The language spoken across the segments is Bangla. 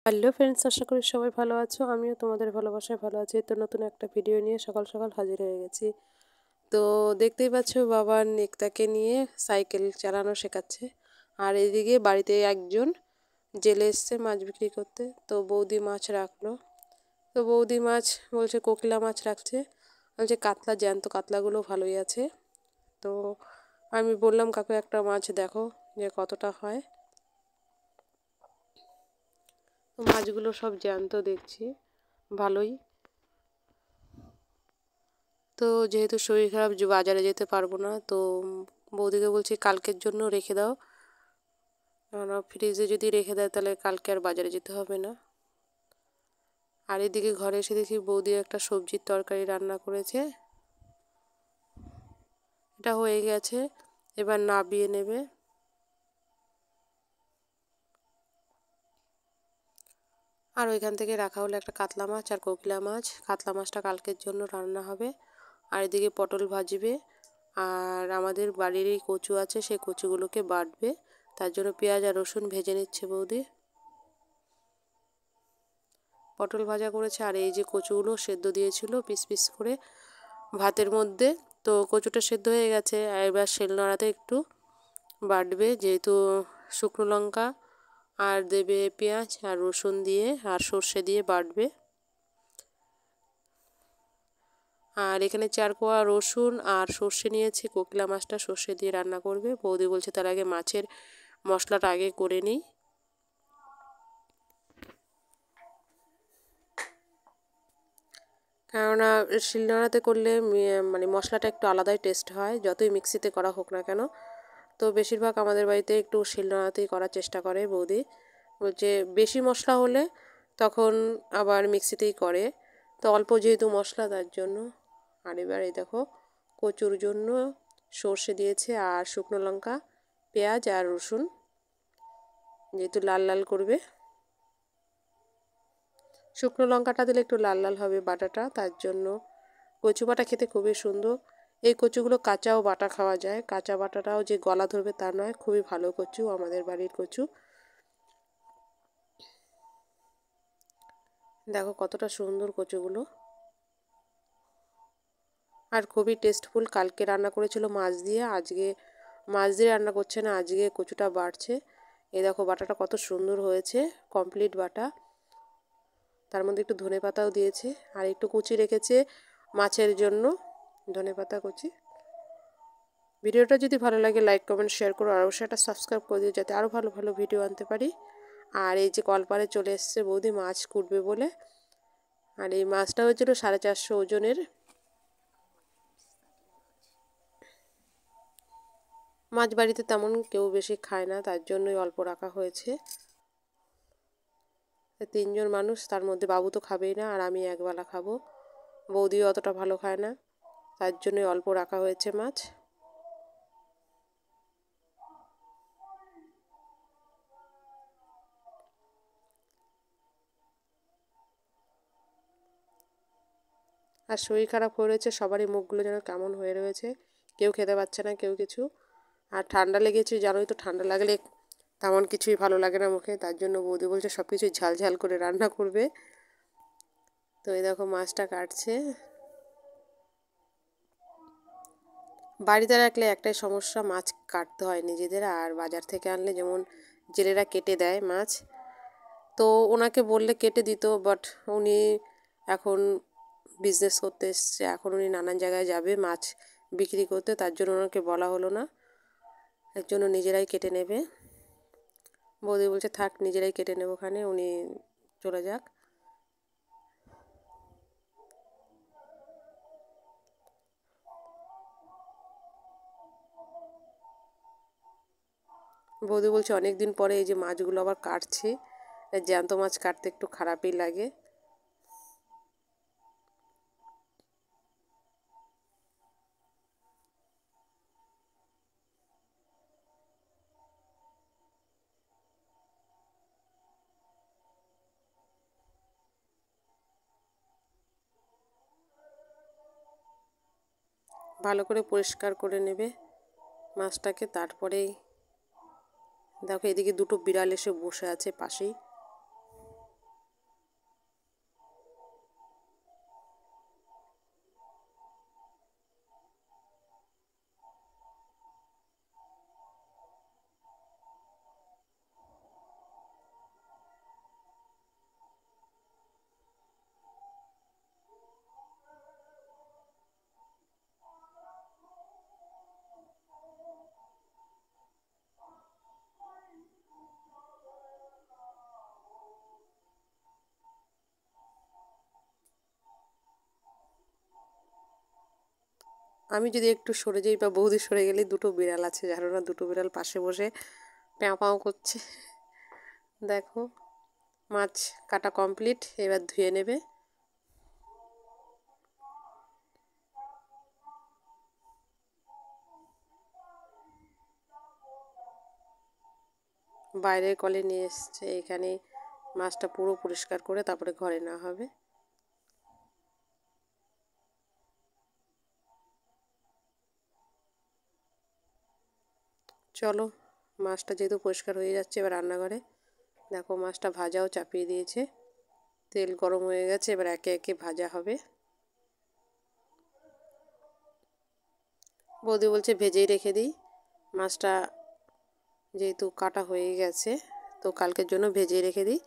হ্যালো ফ্রেন্ডস, আশা করি সবাই ভালো আছো। আমিও তোমাদের ভালোবাসায় ভালো আছি। তো নতুন একটা ভিডিও নিয়ে সকাল সকাল হাজির হয়ে গেছি। তো দেখতেই পাচ্ছ, বাবা নেকতাকে নিয়ে সাইকেল চালানো শেখাচ্ছে। আর এদিকে বাড়িতে একজন জেলে এসছে মাছ বিক্রি করতে। তো বৌদি মাছ রাখলো। তো বৌদি মাছ বলছে কোকিলা মাছ রাখছে, বলছে কাতলা, জ্যান্ত কাতলাগুলো ভালোই আছে। তো আমি বললাম কাকু একটা মাছ দেখো যে কতটা হয়। তো মাছগুলো সব জ্যান্ত দেখছি, ভালোই। তো যেহেতু শরীর খারাপ, বাজারে যেতে পারবো না, তো বৌদিকে বলছি কালকের জন্য রেখে দাও, কেননা ফ্রিজে যদি রেখে দেয় তাহলে কালকে আর বাজারে যেতে হবে না। আর এদিকে ঘরে এসে দেখি বৌদি একটা সবজির তরকারি রান্না করেছে, এটা হয়ে গেছে, এবার নাবিয়ে নেবে। আর ওইখান থেকে রাখা হলো একটা কাতলা মাছ আর কোকিলা মাছ। কাতলা মাছটা কালকের জন্য রান্না হবে। আর এদিকে পটল ভাজবে। আর আমাদের বাড়িরই কচু আছে, সেই কচুগুলোকে বাটবে, তার জন্য পেঁয়াজ আর রসুন ভেজে নিচ্ছে বৌদি। পটল ভাজা করেছে। আর এই যে কচুগুলো সেদ্ধ দিয়েছিল পিস পিস করে ভাতের মধ্যে, তো কচুটা সেদ্ধ হয়ে গেছে। আর এবার শিলনোড়াতে একটু বাটবে, যেহেতু শুকনো লঙ্কা আর দেবে পেঁয়াজ আর রসুন দিয়ে আর সর্ষে দিয়ে বাটবে। আর এখানে 4 কোয়া রসুন আর সর্ষে নিয়েছি, কোকিলা মাছটা সর্ষে দিয়ে রান্না করবে। বৌদি বলছে তার আগে মাছের মশলাটা আগে করে নিই। কেননা শিলনোড়াতে করলে মানে মশলাটা একটু আলাদাই টেস্ট হয়, যতই মিক্সিতে করা হোক না কেন। তো বেশিরভাগ আমাদের বাড়িতে একটু শিলনোড়াতেই করার চেষ্টা করে বৌদি। বলছে বেশি মশলা হলে তখন আবার মিক্সিতেই করে, তো অল্প যেহেতু মশলা তার জন্য। আর এবার এই দেখো কচুর জন্য সর্ষে দিয়েছে আর শুকনো লঙ্কা, পেঁয়াজ আর রসুন, যেহেতু লাল লাল করবে। শুকনো লঙ্কাটা দিলে একটু লাল লাল হবে বাটাটা, তার জন্য। কচু বাটা খেতে খুবই সুন্দর। এই কচুগুলো কাঁচাও বাটা খাওয়া যায়, কাঁচা বাটাটাও যে গলা ধরবে তা নয়, খুবই ভালো কচু আমাদের বাড়ির কচু। দেখো কতটা সুন্দর কচুগুলো, আর খুবই টেস্টফুল। কালকে রান্না করেছিল মাছ দিয়ে, আজকে মাছ দিয়ে রান্না করছে না, আজকে কচুটা বাটছে। এই দেখো বাটাটা কত সুন্দর হয়েছে, কমপ্লিট বাটা। তার মধ্যে একটু ধনেপাতাও দিয়েছে, আর একটু কুচি রেখেছে মাছের জন্য, ধনেপাতা কুচি। ভিডিওটা যদি ভালো লাগে লাইক কমেন্ট শেয়ার করো, আর অবশ্যই একটা সাবস্ক্রাইব করে দিও, যাতে আরও ভালো ভালো ভিডিও আনতে পারি। আর এই যে কলপারে চলে এসছে বৌদি মাছ কুটবে বলে। আর এই মাছটা হয়েছিল 450 ওজনের। মাছ বাড়িতে তেমন কেউ বেশি খায় না, তার জন্যই অল্প রাখা হয়েছে। 3 জন মানুষ, তার মধ্যে বাবু তো খাবেই না, আর আমি একবেলা খাবো। বৌদিও অতটা ভালো খায় না, তার জন্যই অল্প রাখা হয়েছে মাছ। আর শরীর খারাপ হয়ে রয়েছে সবারই, মুখগুলো যেন কেমন হয়ে রয়েছে, কেউ খেতে পাচ্ছে না, কেউ কিছু। আর ঠান্ডা লেগেছে, জানোই তো ঠান্ডা লাগলে তেমন কিছুই ভালো লাগে না মুখে, তার জন্য বৌদি বলছে সব কিছুই ঝাল ঝাল করে রান্না করবে। তো এই দেখো মাছটা কাটছে। বাড়িতে রাখলে একটাই সমস্যা, মাছ কাটতে হয় নিজেদের, আর বাজার থেকে আনলে যেমন জেলেরা কেটে দেয় মাছ, তো ওনাকে বললে কেটে দিত, বাট উনি এখন বিজনেস করতে এসছে, এখন উনি নানান জায়গায় যাবে মাছ বিক্রি করতে, তার জন্য ওনাকে বলা হলো না, এর জন্য নিজেরাই কেটে নেবে। বৌদি বলছে থাক নিজেরাই কেটে নেবো, ওখানে উনি চলে যাক। বৌদি বলছে অনেক দিন পরে এই যে মাছগুলো আবার কাটছি, জ্যান্ত মাছ কাটতে একটু খারাপই লাগে। ভালো করে পরিষ্কার করে নেবে মাছটাকে, তারপরেই। দেখো এদিকে দুটো বিড়াল এসে বসে আছে পাশেই। আমি যদি একটু সরে যাই বা বৌদি সরে গেলে দুটো বিড়াল আছে, জানো না, দুটো বিড়াল পাশে বসে প্যাও প্যাও করছে। দেখো মাছ কাটা কমপ্লিট, এবার ধুয়ে নেবে। বাইরের কলে নিয়ে এসছে, এখানে মাছটা পুরো পরিষ্কার করে তারপরে ঘরে নেওয়া হবে। চলো, মাছটা যেহেতু পরিষ্কার হয়ে যাচ্ছে, এবার রান্নাঘরে। দেখো মাছটা ভাজাও চাপিয়ে দিয়েছে, তেল গরম হয়ে গেছে, এবার একে একে ভাজা হবে। বৌদি বলছে ভেজেই রেখে দিই, মাছটা যেহেতু কাটা হয়ে গেছে তো কালকের জন্য ভেজেই রেখে দিই।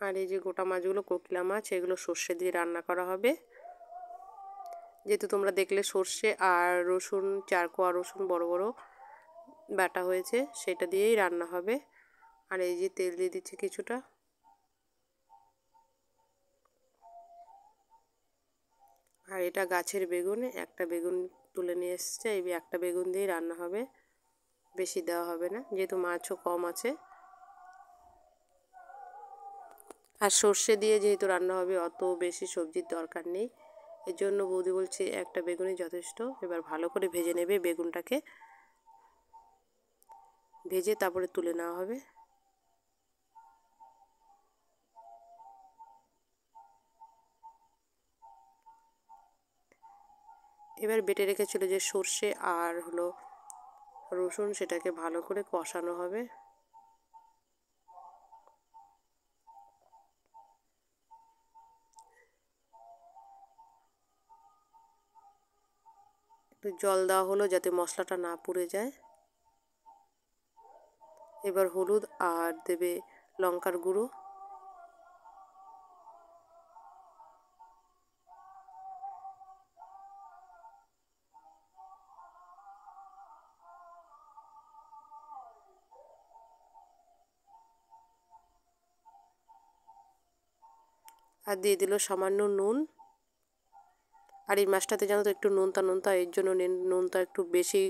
আর এই যে গোটা মাছগুলো, কোকিলা মাছ, এগুলো সর্ষে দিয়ে রান্না করা হবে। যেহেতু তোমরা দেখলে সর্ষে আর রসুন, 4 কোয়া রসুন বড় বড় বাটা হয়েছে, সেটা দিয়েই রান্না হবে। আর এই যে তেল দিয়ে দিচ্ছি কিছুটা। আর এটা গাছের বেগুন, একটা বেগুন তুলে নিয়ে এসছে, এই একটা বেগুন দিয়েই রান্না হবে, বেশি দেওয়া হবে না, যেহেতু মাছও কম আছে। আর সর্ষে দিয়ে যেহেতু রান্না হবে, অত বেশি সবজির দরকার নেই, এর জন্য বৌদি বলছে একটা বেগুনই যথেষ্ট। এবার ভালো করে ভেজে নেবে বেগুনটাকে, ভেজে তারপরে তুলে নেওয়া হবে। এবার বেটে রেখেছিল যে সর্ষে আর হলো রসুন, সেটাকে ভালো করে কষানো হবে। একটু জল দেওয়া হলো যাতে মশলাটা না পুড়ে যায়। এবার হলুদ আর দেবে লঙ্কার গুঁড়ো। আর দিয়ে দিল সামান্য নুন। আর এই মাছটাতে জানো তো একটু নোনতা নোনতা, এর জন্য নুনটা একটু বেশি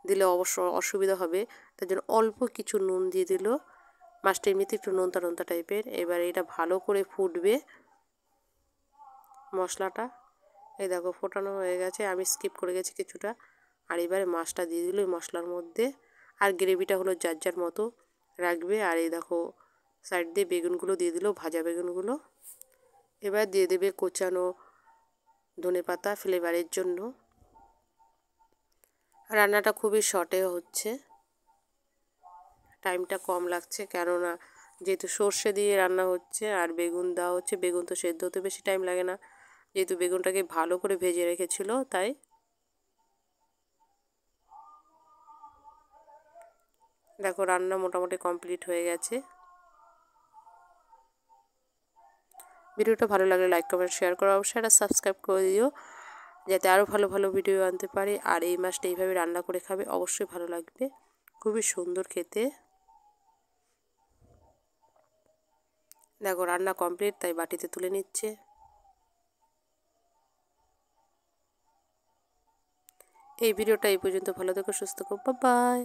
দিলে অবশ্য অসুবিধা হবে, তার জন্য অল্প কিছু নুন দিয়ে দিল। মাছটা এমনিতে একটু নোনতা নোনতা টাইপের। এবার এটা ভালো করে ফুটবে মশলাটা। এই দেখো ফোটানো হয়ে গেছে, আমি স্কিপ করে গেছি কিছুটা। আর এবারে মাছটা দিয়ে দিল এই মশলার মধ্যে। আর গ্রেভিটা হলো যার যার মতো রাখবে। আর এই দেখো সাইড দিয়ে বেগুনগুলো দিয়ে দিল, ভাজা বেগুনগুলো। এবার দিয়ে দেবে কোচানো ধনেপাতা ফ্লেভারের জন্য। রান্নাটা খুবই শর্টে হচ্ছে, টাইমটা কম লাগছে, কেননা যেহেতু সর্ষে দিয়ে রান্না হচ্ছে আর বেগুন দেওয়া হচ্ছে, বেগুন তো সেদ্ধ হতে বেশি টাইম লাগে না, যেহেতু বেগুনটাকে ভালো করে ভেজে রেখেছিল তাই। দেখো রান্না মোটামুটি কমপ্লিট হয়ে গেছে। ভিডিওটা ভালো লাগলে লাইক কমেন্ট শেয়ার করো, অবশ্যই একটা সাবস্ক্রাইব করে দিও যাতে আরও ভালো ভালো ভিডিও আনতে পারি। আর এই মাছটা এইভাবে রান্না করে খাবে, অবশ্যই ভালো লাগবে, খুবই সুন্দর খেতে। দেখো রান্না কমপ্লিট, তাই বাটিতে তুলে নিচ্ছে। এই ভিডিওটা এই পর্যন্ত, ভালো থেকো, সুস্থ থেকো, বাই বাই।